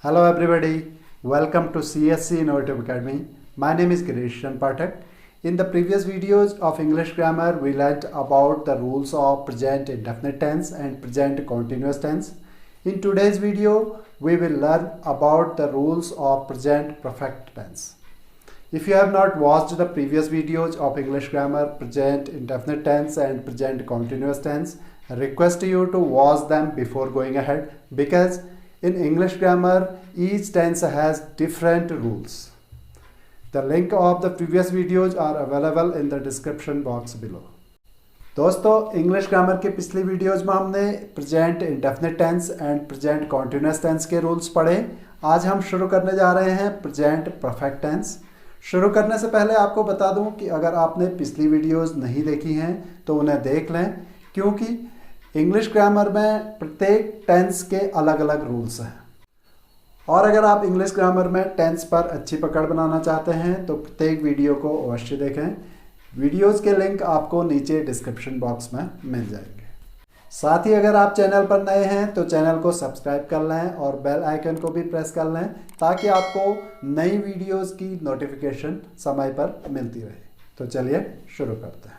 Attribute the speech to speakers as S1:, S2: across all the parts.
S1: Hello everybody, welcome to CSC Innovative Academy. My name is Girish Pathak. In the previous videos of English grammar, we learned about the rules of present indefinite tense and present continuous tense. In today's video, we will learn about the rules of present perfect tense. If you have not watched the previous videos of English grammar, present indefinite tense and present continuous tense, I request you to watch them before going ahead, because in English grammar, each tense has different rules. The link of the previous videos are available in the description box below. दोस्तों, English grammar के पिछली videos में हमने present indefinite tense and present continuous tense के rules पढ़े। आज हम शुरू करने जा रहे हैं प्रेजेंट परफेक्ट टेंस। शुरू करने से पहले आपको बता दूं कि अगर आपने पिछली वीडियोस नहीं देखी हैं तो उन्हें देख लें, क्योंकि इंग्लिश ग्रामर में प्रत्येक टेंस के अलग अलग रूल्स हैं। और अगर आप इंग्लिश ग्रामर में टेंस पर अच्छी पकड़ बनाना चाहते हैं तो प्रत्येक वीडियो को अवश्य देखें। वीडियोस के लिंक आपको नीचे डिस्क्रिप्शन बॉक्स में मिल जाएंगे। साथ ही अगर आप चैनल पर नए हैं तो चैनल को सब्सक्राइब कर लें और बेल आइकन को भी प्रेस कर लें, ताकि आपको नई वीडियोस की नोटिफिकेशन समय पर मिलती रहे। तो चलिए शुरू करते हैं।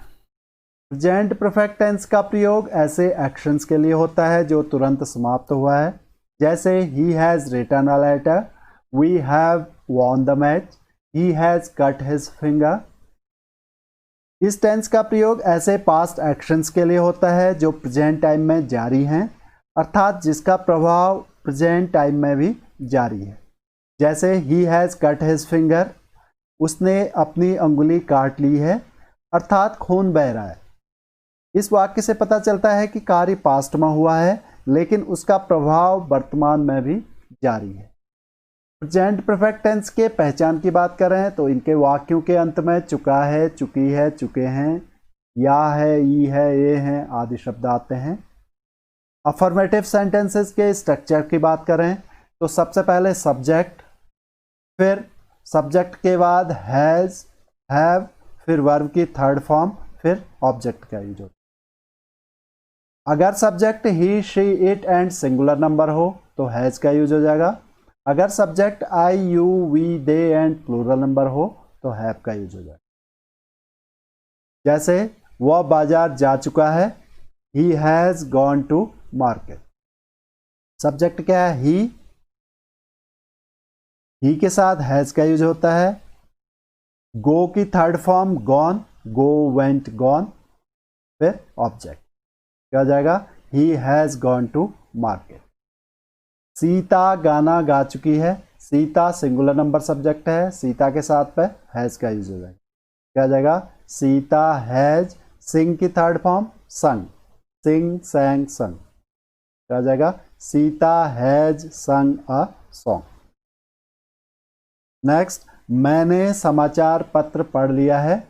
S1: प्रेजेंट परफेक्ट टेंस का प्रयोग ऐसे एक्शंस के लिए होता है जो तुरंत समाप्त हुआ है, जैसे he has written a letter, we have won the match, he has cut his finger. इस टेंस का प्रयोग ऐसे पास्ट एक्शंस के लिए होता है जो प्रेजेंट टाइम में जारी हैं, अर्थात जिसका प्रभाव प्रेजेंट टाइम में भी जारी है। जैसे he has cut his finger, उसने अपनी अंगुली काट ली है, अर्थात खून बह रहा है। इस वाक्य से पता चलता है कि कार्य पास्ट में हुआ है, लेकिन उसका प्रभाव वर्तमान में भी जारी है। प्रेजेंट परफेक्ट टेंस के पहचान की बात करें तो इनके वाक्यों के अंत में चुका है, चुकी है, चुके हैं, या है, ई है, ये हैं आदि शब्द आते हैं। अफर्मेटिव सेंटेंसेस के स्ट्रक्चर की बात करें तो सबसे पहले सब्जेक्ट, फिर सब्जेक्ट के बाद हैज़, हैव, फिर वर्ब की थर्ड फॉर्म, फिर ऑब्जेक्ट का यूज होता है। अगर subject he, she, it and singular number हो तो हैज़ का यूज हो जाएगा। अगर subject I, you, we, they and plural number हो तो हैव का यूज हो जाएगा। जैसे वह बाजार जा चुका है, he has gone to market. Subject क्या है? ही के साथ हैज का यूज होता है। गो की third form gone, go, went, gone, फिर ऑब्जेक्ट क्या हो जाएगा? He has gone to market. Sita गाना गा चुकी है, सीता सिंगुलर नंबर सब्जेक्ट है, सीता के साथ पे हैज का यूज हो जाएगा। क्या हो जाएगा? सीता हैज, सिंग की थर्ड फॉर्म संग, सिंग, सैंग, संग। क्या हो जाएगा? सीता हैज संग अ सॉन्ग। नेक्स्ट, मैंने समाचार पत्र पढ़ लिया है।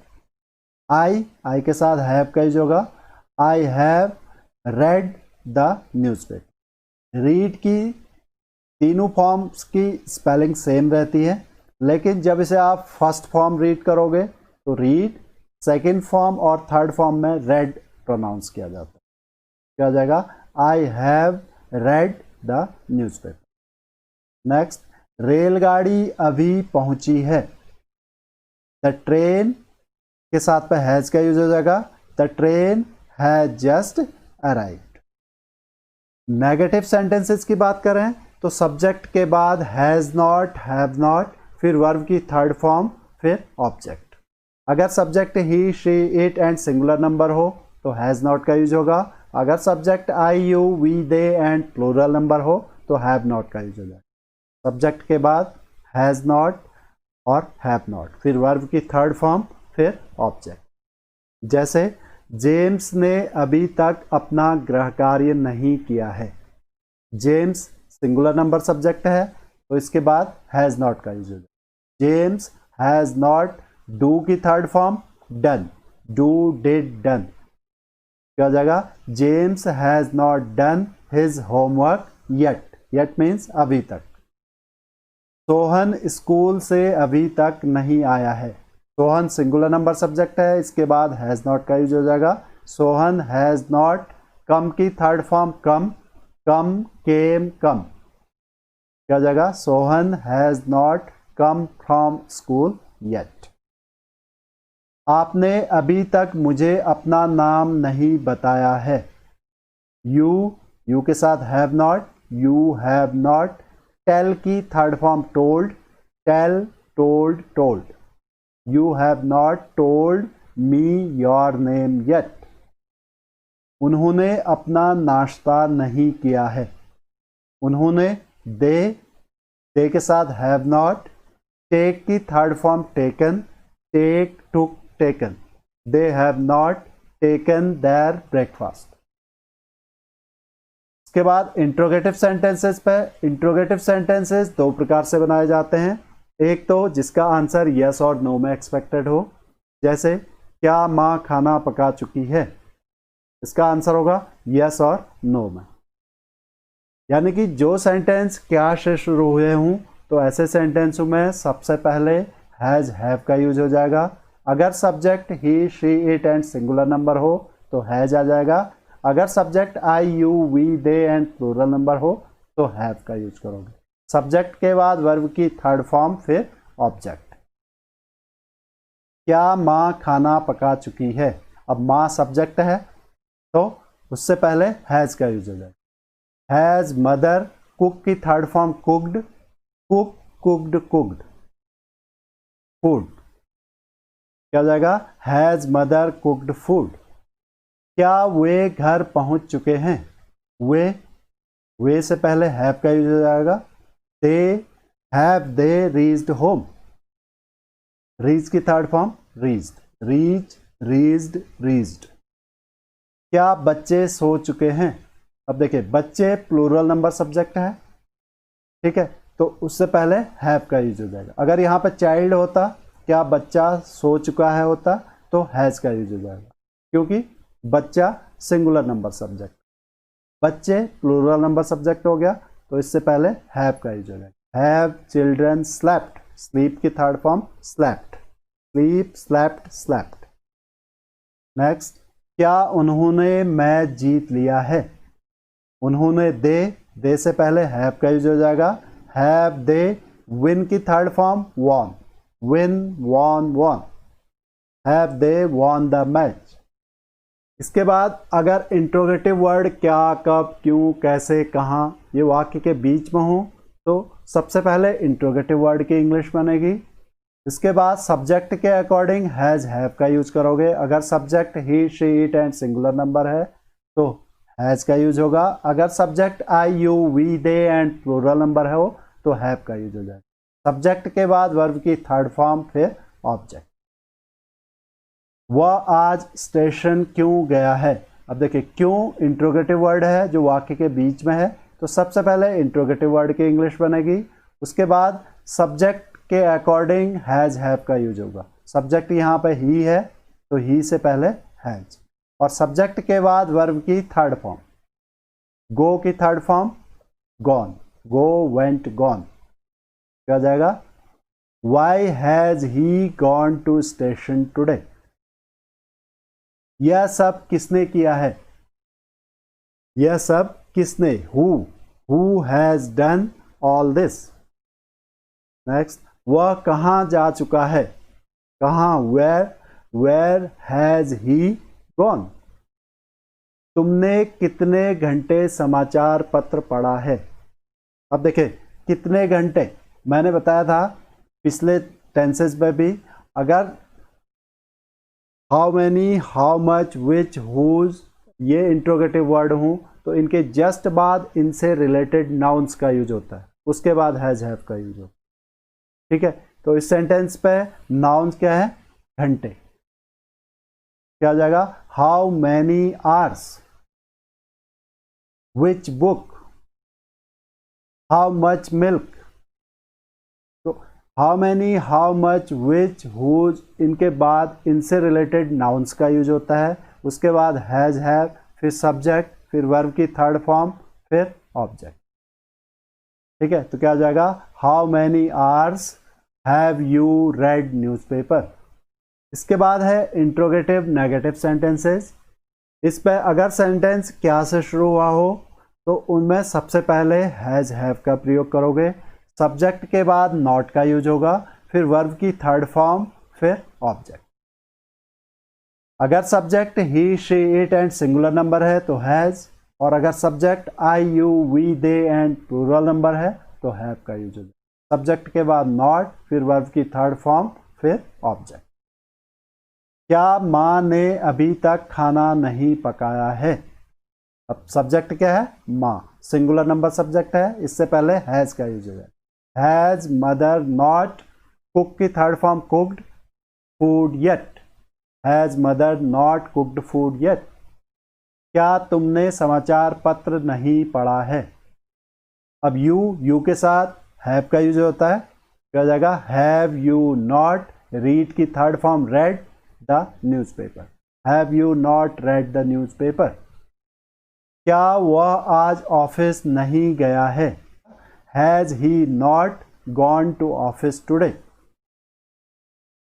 S1: आई के साथ हैव का यूज होगा। I have read the newspaper. Read की तीनों फॉर्म्स की स्पेलिंग सेम रहती है, लेकिन जब इसे आप फर्स्ट फॉर्म रीड करोगे तो रीड, सेकंड फॉर्म और थर्ड फॉर्म में रेड प्रोनाउंस किया जाता है। क्या हो जाएगा? I have read the newspaper. Next, रेलगाड़ी अभी पहुंची है। द ट्रेन के साथ पे हैज का यूज हो जाएगा। The train has just arrived. Negative sentences की बात करें तो सब्जेक्ट के बाद हैज़ नॉट, हैव नॉट, फिर वर्ब की थर्ड फॉर्म, फिर ऑब्जेक्ट। अगर subject he, she, it and singular number हो तो हैज़ नॉट का यूज होगा। अगर subject I, you, we, they and plural number हो तो हैव नॉट का यूज हो जाएगा। सब्जेक्ट के बाद हैज़ नॉट और हैव नॉट, फिर वर्ब की थर्ड फॉर्म, फिर ऑब्जेक्ट। जैसे जेम्स ने अभी तक अपना गृह कार्य नहीं किया है। जेम्स सिंगुलर नंबर सब्जेक्ट है तो इसके बाद हैज़ नॉट का यूज होगा। जेम्स हैज़ नॉट, डू की third form done, do, did, done. क्या हो जाएगा? James has not done his homework yet. Yet means अभी तक। सोहन स्कूल से अभी तक नहीं आया है। सोहन सिंगुलर नंबर सब्जेक्ट है, इसके बाद हैज़ नॉट का यूज हो जाएगा। सोहन हैज़ नॉट, कम की थर्ड फॉर्म कम, कम, केम, कम। क्या हो जाएगा? Sohan has not come from school yet. आपने अभी तक मुझे अपना नाम नहीं बताया है। यू के साथ have not, you have not. Tell की third form told, tell, told, told. You have not told me your name yet. उन्होंने अपना नाश्ता नहीं किया है। उन्होंने, दे के साथ हैव नॉट। टेक की third form taken, take, took, taken. They have not taken their breakfast. इसके बाद इंट्रोगेटिव सेंटेंसेस पे। इंट्रोगेटिव सेंटेंसेस दो प्रकार से बनाए जाते हैं। एक तो जिसका आंसर यस और नो में एक्सपेक्टेड हो, जैसे क्या माँ खाना पका चुकी है? इसका आंसर होगा यस और नो में। यानी कि जो सेंटेंस क्या से शुरू हुए हों तो ऐसे सेंटेंसों में सबसे पहले हैज, हैव का यूज हो जाएगा। अगर subject he, she, it and singular number हो तो हैज आ जाएगा। अगर subject I, you, we, they and plural number हो तो हैव का यूज करोगे। सब्जेक्ट के बाद वर्ब की थर्ड फॉर्म, फिर ऑब्जेक्ट। क्या माँ खाना पका चुकी है? अब माँ सब्जेक्ट है तो उससे पहले हैज का यूज हो जाएगा। हैज मदर, कुक की third form cooked, cook, cooked, cooked. Food क्या हो जाएगा? Has mother cooked food. क्या वे घर पहुंच चुके हैं? वे से पहले हैव का यूज हो जाएगा। Have they reached home. Reach की third form reached, reach, reached, reached. क्या बच्चे सो चुके हैं? अब देखिए, बच्चे प्लूरल नंबर सब्जेक्ट है, ठीक है, तो उससे पहले हैव का यूज हो जाएगा। अगर यहाँ पर चाइल्ड होता, क्या बच्चा सो चुका है होता, तो हैज का यूज हो जाएगा, क्योंकि बच्चा सिंगुलर नंबर सब्जेक्ट, बच्चे प्लूरल नंबर सब्जेक्ट हो गया, तो इससे पहले हैव का यूज हो जाएगा। हैव चिल्ड्रन स्लेप्ट, स्लीप की third form slept, sleep, slept, slept. Next, क्या उन्होंने मैच जीत लिया है? उन्होंने, दे से पहले हैव का यूज हो जाएगा। हैव दे विन की third form won, win, won, won. Have they won the match. इसके बाद अगर इंट्रोगेटिव वर्ड क्या, कब, क्यों, कैसे, कहाँ ये वाक्य के बीच में हो तो सबसे पहले इंट्रोगेटिव वर्ड की इंग्लिश बनेगी। इसके बाद सब्जेक्ट के अकॉर्डिंग हैज, हैव का यूज करोगे। अगर subject he, she, it and singular number है तो हैज का यूज होगा। अगर subject I, you, we, they and plural number हो तो हैव का यूज हो जाएगा। सब्जेक्ट के बाद वर्ब की थर्ड फॉर्म, फिर ऑब्जेक्ट। वह आज स्टेशन क्यों गया है? अब देखिए, क्यों इंट्रोगेटिव वर्ड है जो वाक्य के बीच में है, तो सबसे पहले इंट्रोगेटिव वर्ड की इंग्लिश बनेगी। उसके बाद सब्जेक्ट के अकॉर्डिंग हैज, हैव का यूज होगा। सब्जेक्ट यहाँ पे ही है तो ही से पहले हैज, और सब्जेक्ट के बाद वर्ब की थर्ड फॉर्म। गो की third form gone, go, went, gone. क्या हो जाएगा? Why has he gone to station today? यह सब किसने किया है? यह सब किसने, who has done all this. Next, वह कहाँ जा चुका है? कहाँ, वेयर हैज ही गॉन। तुमने कितने घंटे समाचार पत्र पढ़ा है? अब देखिए, कितने घंटे मैंने बताया था पिछले टेंसेस में भी, अगर how many, how much, which, whose ये इंट्रोगेटिव वर्ड हूं तो इनके जस्ट बाद इनसे रिलेटेड नाउन्स का यूज होता है, उसके बाद हैज, हैव का यूज होता है, ठीक है। तो इस सेंटेंस पे नाउन्स क्या है? घंटे। क्या हो जाएगा? How many hours, which book, how much milk. तो how many, how much, which, whose इनके बाद इनसे रिलेटेड नाउन्स का यूज होता है। उसके बाद हैज, हैव, फिर सब्जेक्ट, फिर वर्ब की थर्ड फॉर्म, फिर ऑब्जेक्ट, ठीक है। तो क्या हो जाएगा? How many hours have you read newspaper. इसके बाद है इंट्रोगेटिव नेगेटिव सेंटेंसेस। इस पर अगर सेंटेंस क्या से शुरू हुआ हो तो उनमें सबसे पहले हैज़ हैव का प्रयोग करोगे, सब्जेक्ट के बाद नॉट का यूज होगा, फिर वर्ब की थर्ड फॉर्म, फिर ऑब्जेक्ट। अगर subject he she it and singular number है तो हैज़, और अगर subject I you we they and plural number है तो हैव का यूज होगा। सब्जेक्ट के बाद नॉट, फिर वर्ब की थर्ड फॉर्म, फिर ऑब्जेक्ट। क्या माँ ने अभी तक खाना नहीं पकाया है? अब सब्जेक्ट क्या है? माँ, सिंगुलर नंबर सब्जेक्ट है, इससे पहले हैज़ का यूज होगा। हैज़ मदर नॉट, कुक की third form cooked, food yet. Has mother not cooked food yet. क्या तुमने समाचार पत्र नहीं पढ़ा है? अब यू के साथ हैव का यूज होता है, क्या हो जाएगा? हैव यू नॉट रीड की third form read the newspaper. Have you not read the newspaper. क्या वह आज ऑफिस नहीं गया है? Has he not gone to office today.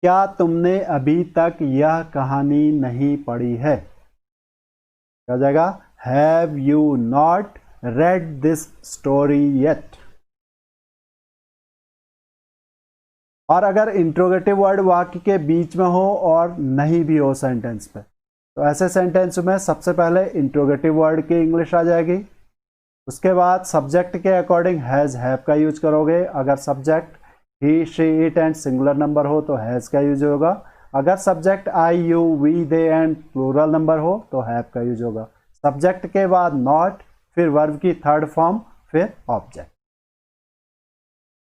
S1: क्या तुमने अभी तक यह कहानी नहीं पढ़ी है? क्या हो जाएगा? Have you not read this story yet. और अगर इंट्रोगेटिव वर्ड वाक्य के बीच में हो और नहीं भी हो सेंटेंस पे, तो ऐसे सेंटेंस में सबसे पहले इंट्रोगेटिव वर्ड की इंग्लिश आ जाएगी, उसके बाद सब्जेक्ट के अकॉर्डिंग हैज़ हैव का यूज करोगे। अगर subject he she it and singular number हो तो हैज़ का यूज होगा। अगर subject I you we they and plural number हो तो हैव का यूज होगा। सब्जेक्ट के बाद नॉट, फिर वर्ब की थर्ड फॉर्म, फिर ऑब्जेक्ट।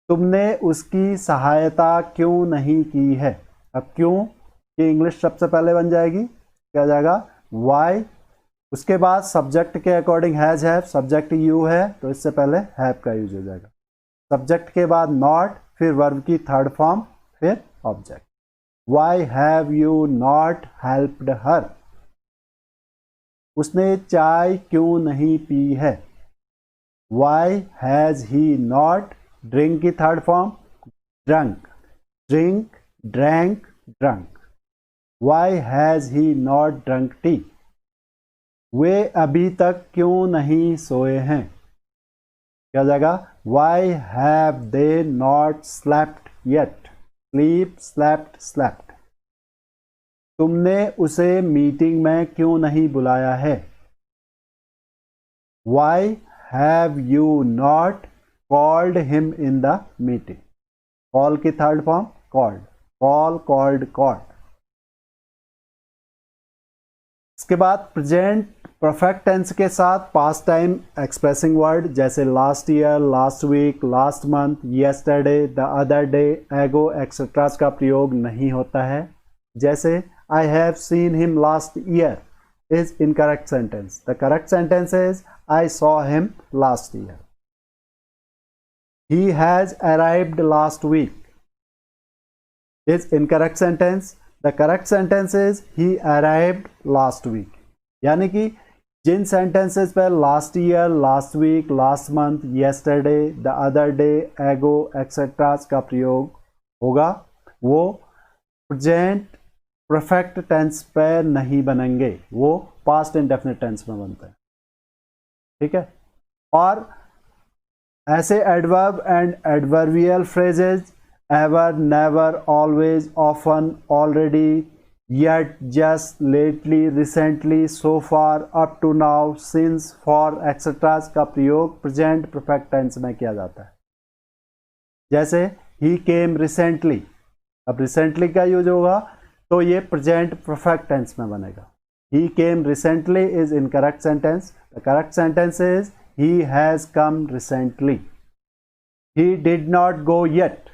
S1: तुमने उसकी सहायता क्यों नहीं की है? अब क्यों की इंग्लिश सबसे पहले बन जाएगी, क्या हो जाएगा? वाई। उसके बाद सब्जेक्ट के according has have, subject you है तो इससे पहले हैव का यूज हो जाएगा। सब्जेक्ट के बाद नॉट, फिर वर्ब की थर्ड फॉर्म, फिर object. Why have you not helped her? उसने चाय क्यों नहीं पी है? Why has he not drink की third form drunk. Drink, drank, drunk. Why has he not drunk tea? वे अभी तक क्यों नहीं सोए हैं? क्या हो जाएगा? Why have they not slept yet? Sleep, slept, slept. तुमने उसे मीटिंग में क्यों नहीं बुलाया है? Why have you not called him in the meeting? Call की third form called. Call, called, called. इसके बाद प्रेजेंट परफेक्ट टेंस के साथ पास्ट टाइम एक्सप्रेसिंग वर्ड जैसे last year, last week, last month, yesterday, the other day, ago, etcetera का प्रयोग नहीं होता है। जैसे I have seen him last year is incorrect sentence. The correct sentence is I saw him last year. He has arrived last week is incorrect sentence. The correct sentence is he arrived last week. यानी कि जिन sentences पर last year, last week, last month, yesterday, the other day, ago, etc. का प्रयोग होगा वो present perfect tense पर नहीं बनेंगे, वो past indefinite tense में बनते हैं। ठीक है। और ऐसे adverb and adverbial phrases ever, never, always, often, already, yet, just, lately, recently, so far, up to now, since, for, etcetera का प्रयोग प्रेजेंट परफेक्ट टेंस में किया जाता है। जैसे ही केम रिसेंटली, अब रिसेंटली का यूज होगा तो ये प्रेजेंट परफेक्ट टेंस में बनेगा। He came recently is incorrect sentence. The correct sentence is he has come recently. He did not go yet.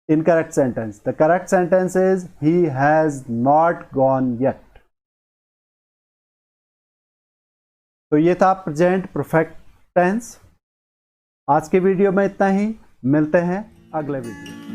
S1: Incorrect sentence. The correct sentence is he has not gone yet. तो ये था present perfect tense. आज के video में इतना ही, मिलते हैं अगले वीडियो।